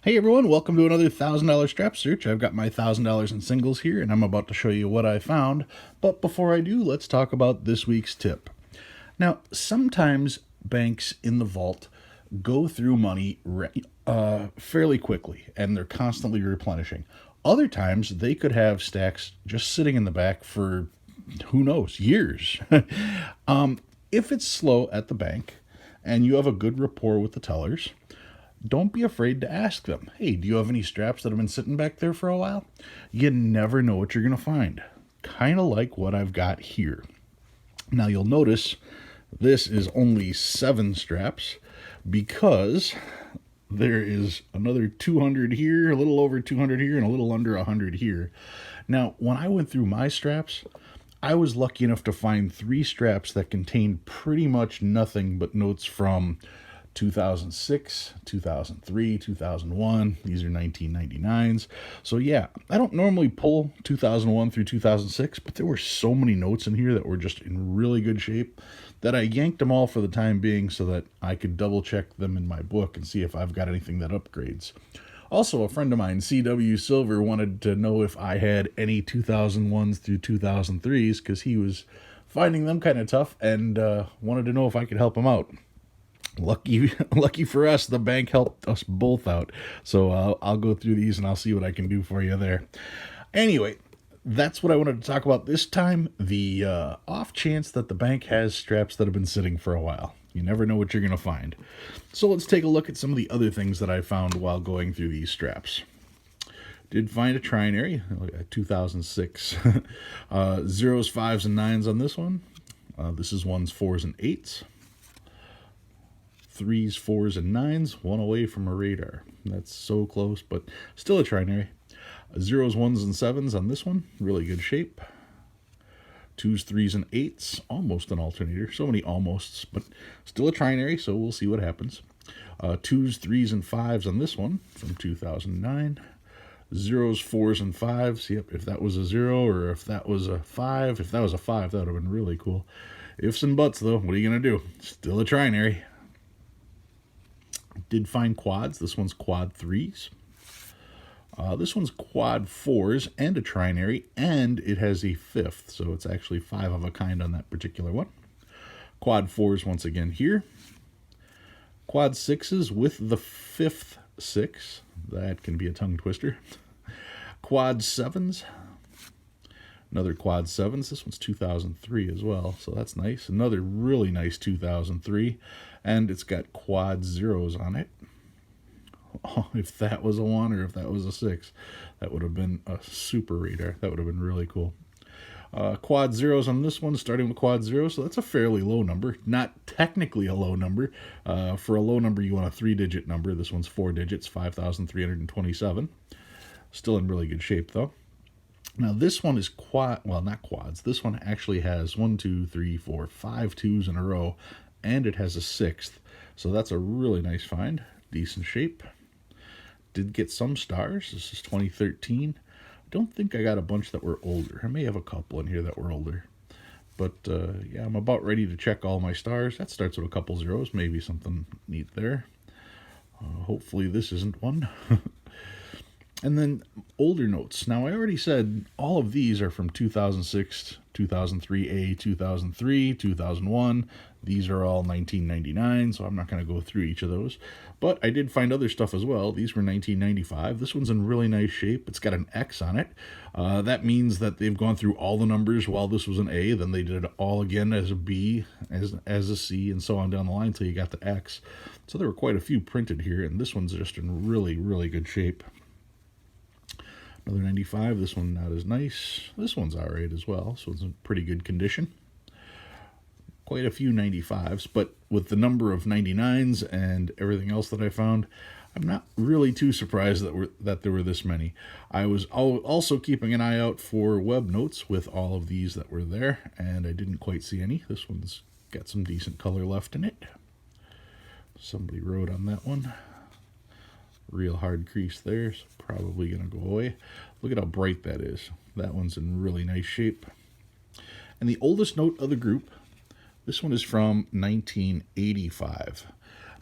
Hey everyone, welcome to another $1,000 strap search. I've got my $1,000 in singles here and I'm about to show you what I found. But before I do, let's talk about this week's tip. Now, sometimes banks in the vault go through money fairly quickly and they're constantly replenishing. Other times they could have stacks just sitting in the back for who knows, years. If it's slow at the bank and you have a good rapport with the tellers, don't be afraid to ask them, hey, do you have any straps that have been sitting back there for a while? You never know what you're going to find. Kind of like what I've got here. Now you'll notice this is only 7 straps because there is another 200 here, a little over 200 here, and a little under 100 here. Now, when I went through my straps, I was lucky enough to find 3 straps that contained pretty much nothing but notes from 2006, 2003, 2001. These are 1999s. So yeah, I don't normally pull 2001 through 2006, but there were so many notes in here that were just in really good shape that I yanked them all for the time being so that I could double check them in my book and see if I've got anything that upgrades. Also, a friend of mine, CW Silver, wanted to know if I had any 2001s through 2003s because he was finding them kind of tough and wanted to know if I could help him out. Lucky for us, the bank helped us both out. So I'll go through these and I'll see what I can do for you there. Anyway, that's what I wanted to talk about this time. The off chance that the bank has straps that have been sitting for a while. You never know what you're going to find. So let's take a look at some of the other things that I found while going through these straps. Did find a trinary, 2006. Zeros, 5s, and 9s on this one. This is 1s, 4s, and 8s. 3s, 4s, and 9s, one away from a radar. That's so close, but still a trinary. 0s, 1s, and 7s on this one, really good shape. 2s, 3s, and 8s, almost an alternator. So many almosts, but still a trinary, so we'll see what happens. 2s, 3s, and 5s on this one from 2009. 0s, 4s, and 5s. Yep, if that was a 0 or if that was a 5, if that was a 5, that would have been really cool. Ifs and buts, though, what are you going to do? Still a trinary. Did find quads. This one's quad 3s. This one's quad 4s and a trinary, and it has a 5th, so it's actually 5 of a kind on that particular one. Quad 4s once again here. Quad 6s with the 5th 6. That can be a tongue twister. Quad 7s. Another quad 7s. This one's 2003 as well, so that's nice. Another really nice 2003, and it's got quad 0s on it. Oh, if that was a 1 or if that was a 6, that would have been a super radar. That would have been really cool. Quad 0s on this one, starting with quad 0, so that's a fairly low number. Not technically a low number. For a low number, you want a 3-digit number. This one's 4 digits, 5,327. Still in really good shape, though. Now, this one is not quads. This one actually has 1, 2, 3, 4, 5 2s in a row, and it has a 6th. So that's a really nice find. Decent shape. Did get some stars. This is 2013. Don't think I got a bunch that were older. I may have a couple in here that were older. But yeah, I'm about ready to check all my stars. That starts with a couple zeros. Maybe something neat there. Hopefully this isn't one. And then older notes. Now, I already said all of these are from 2006, 2003A, 2003, 2001. These are all 1999, so I'm not going to go through each of those. But I did find other stuff as well. These were 1995. This one's in really nice shape. It's got an X on it. That means that they've gone through all the numbers while this was an A. Then they did it all again as a B, as a C, and so on down the line until you got the X. So there were quite a few printed here, and this one's just in really, really good shape. Another 95, this one not as nice. This one's alright as well, so it's in pretty good condition. Quite a few 95s, but with the number of 99s and everything else that I found, I'm not really too surprised that there were this many. I was also keeping an eye out for web notes with all of these that were there, and I didn't quite see any. This one's got some decent color left in it. Somebody wrote on that one. Real hard crease there, so probably going to go away. Look at how bright that is. That one's in really nice shape. And the oldest note of the group, this one is from 1985.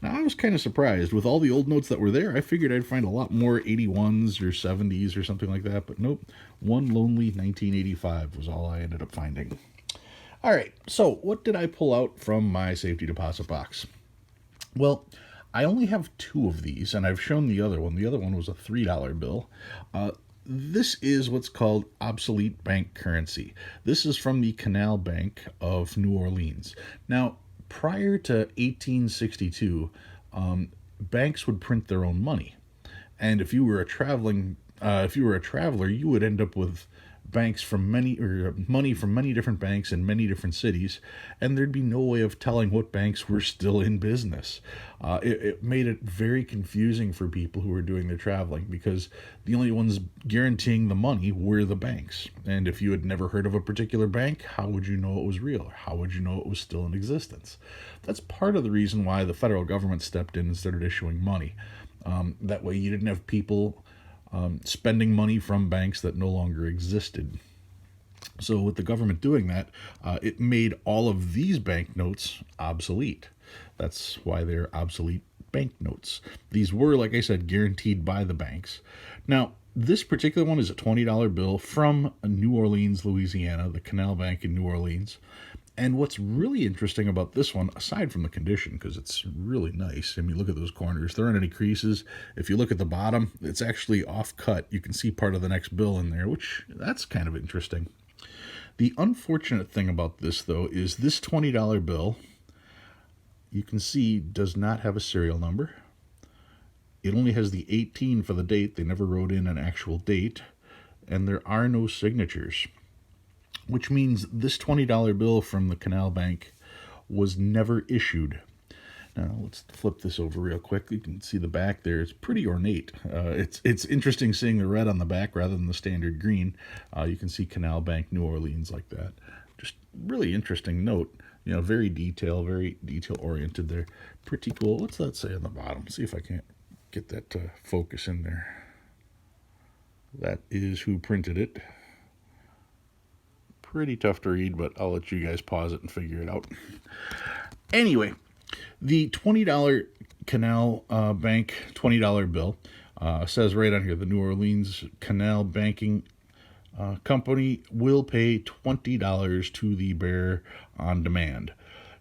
Now, I was kind of surprised. With all the old notes that were there, I figured I'd find a lot more 81s or 70s or something like that, but nope. One lonely 1985 was all I ended up finding. All right, so what did I pull out from my safety deposit box? Well, I only have two of these, and I've shown the other one. The other one was a $3 bill. This is what's called obsolete bank currency. This is from the Canal Bank of New Orleans. Now, prior to 1862, banks would print their own money, and if you were a traveler, you would end up with banks from many or money from many different banks in many different cities, and there'd be no way of telling what banks were still in business. It made it very confusing for people who were doing their traveling because the only ones guaranteeing the money were the banks. And if you had never heard of a particular bank, how would you know it was real? How would you know it was still in existence? That's part of the reason why the federal government stepped in and started issuing money. That way, you didn't have people spending money from banks that no longer existed. So, with the government doing that, it made all of these banknotes obsolete. That's why they're obsolete banknotes. These were, like I said, guaranteed by the banks. Now, this particular one is a $20 bill from New Orleans, Louisiana, the Canal Bank in New Orleans. And what's really interesting about this one, aside from the condition, because it's really nice, I mean, look at those corners. There aren't any creases. If you look at the bottom, it's actually off-cut. You can see part of the next bill in there, which that's kind of interesting. The unfortunate thing about this, though, is this $20 bill, you can see, does not have a serial number. It only has the 18 for the date. They never wrote in an actual date. And there are no signatures, which means this $20 bill from the Canal Bank was never issued. Now, let's flip this over real quick. You can see the back there. It's pretty ornate. It's interesting seeing the red on the back rather than the standard green. You can see Canal Bank, New Orleans like that. Just really interesting note. You know, very detail-oriented there. Pretty cool. What's that say on the bottom? See if I can't get that to focus in there. That is who printed it. Pretty tough to read, but I'll let you guys pause it and figure it out. Anyway, the $20 Canal Bank $20 bill says right on here, the New Orleans Canal Banking Company will pay $20 to the bearer on demand.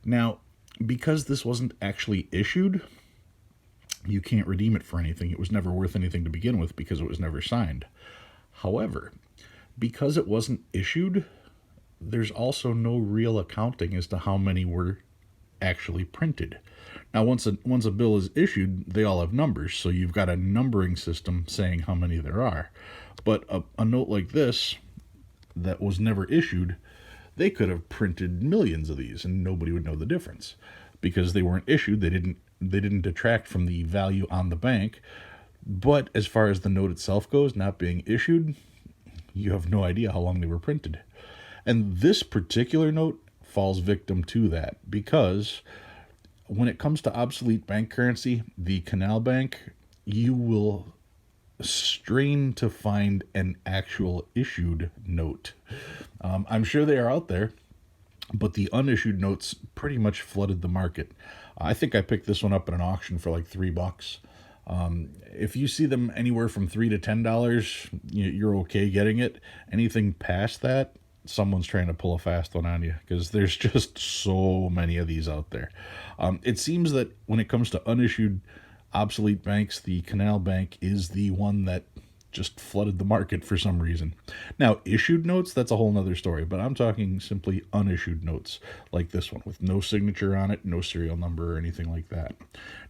Now, because this wasn't actually issued, you can't redeem it for anything. It was never worth anything to begin with because it was never signed. However, because it wasn't issued, there's also no real accounting as to how many were actually printed. Now, once a bill is issued, they all have numbers, so you've got a numbering system saying how many there are. But a note like this that was never issued, they could have printed millions of these, and nobody would know the difference because they weren't issued. They didn't detract from the value on the bank. But as far as the note itself goes, not being issued, you have no idea how long they were printed. And this particular note falls victim to that because when it comes to obsolete bank currency, the Canal Bank, you will strain to find an actual issued note. I'm sure they are out there, but the unissued notes pretty much flooded the market. I think I picked this one up at an auction for like $3. If you see them anywhere from $3 to $10, you're okay getting it. Anything past that, someone's trying to pull a fast one on you because there's just so many of these out there. It seems that when it comes to unissued obsolete banks, the Canal Bank is the one that just flooded the market for some reason. Now, issued notes, that's a whole nother story, but I'm talking simply unissued notes like this one with no signature on it, no serial number or anything like that.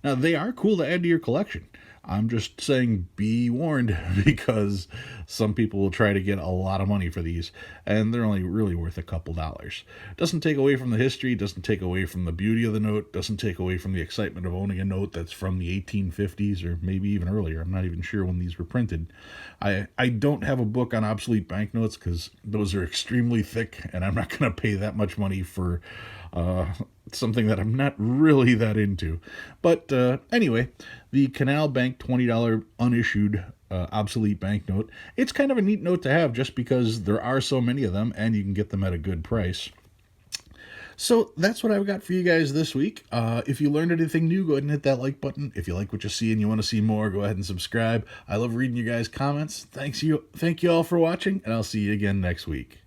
Now, they are cool to add to your collection. I'm just saying be warned because some people will try to get a lot of money for these and they're only really worth a couple dollars. Doesn't take away from the history, doesn't take away from the beauty of the note, doesn't take away from the excitement of owning a note that's from the 1850s or maybe even earlier. I'm not even sure when these were printed. I don't have a book on obsolete banknotes because those are extremely thick and I'm not going to pay that much money for something that I'm not really that into. But anyway, the Canal Bank $20 unissued obsolete banknote. It's kind of a neat note to have just because there are so many of them and you can get them at a good price. So that's what I've got for you guys this week. If you learned anything new, go ahead and hit that like button. If you like what you see and you want to see more, go ahead and subscribe. I love reading you guys' comments. Thank you all for watching, and I'll see you again next week.